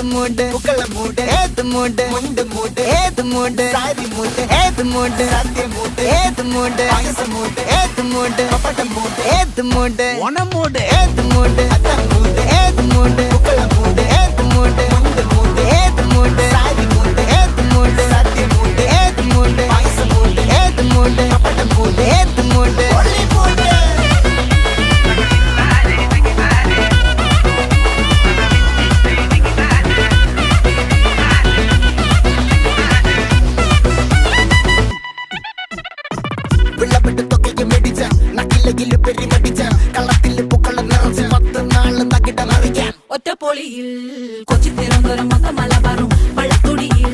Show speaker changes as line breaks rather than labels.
மூடு புக்கல மூடு ஏது மூடு முண்டு மூடு ஏது மூடு சாரி மூடு ஏது மூடு சத்திய மூடு ஏது மூடு பாயச மூடு ஏது மூடு பப்பட்ட மூடு ஏது மூடு ஒன மூடு ஏது மூடு அத்த மூடு ஏது மூடு புக்கல மூடு ஏது மூடு முண்டு மூடு ஏது மூடு சாரி மூடு ஏது மூடு சத்திய மூடு ஏது மூடு பாயச மூடு ஏது மூடு பப்பட்ட மூடு ஏது மூடு ஒளி மூடு വിളവിട്ട് തൊക്കയ്ക്ക് മെടിച്ച നക്കിലകില് പെരിമടിച്ച കള്ളത്തില് പൂക്കള നിറച്ച് 10 നാള് തകിട മറിക്കാൻ
ഒറ്റപ്പൊളിയിൽ കൊച്ചി തിരുവനന്തപുരം മൊത്തം മലബാറും വള്ളത്തുടിയിൽ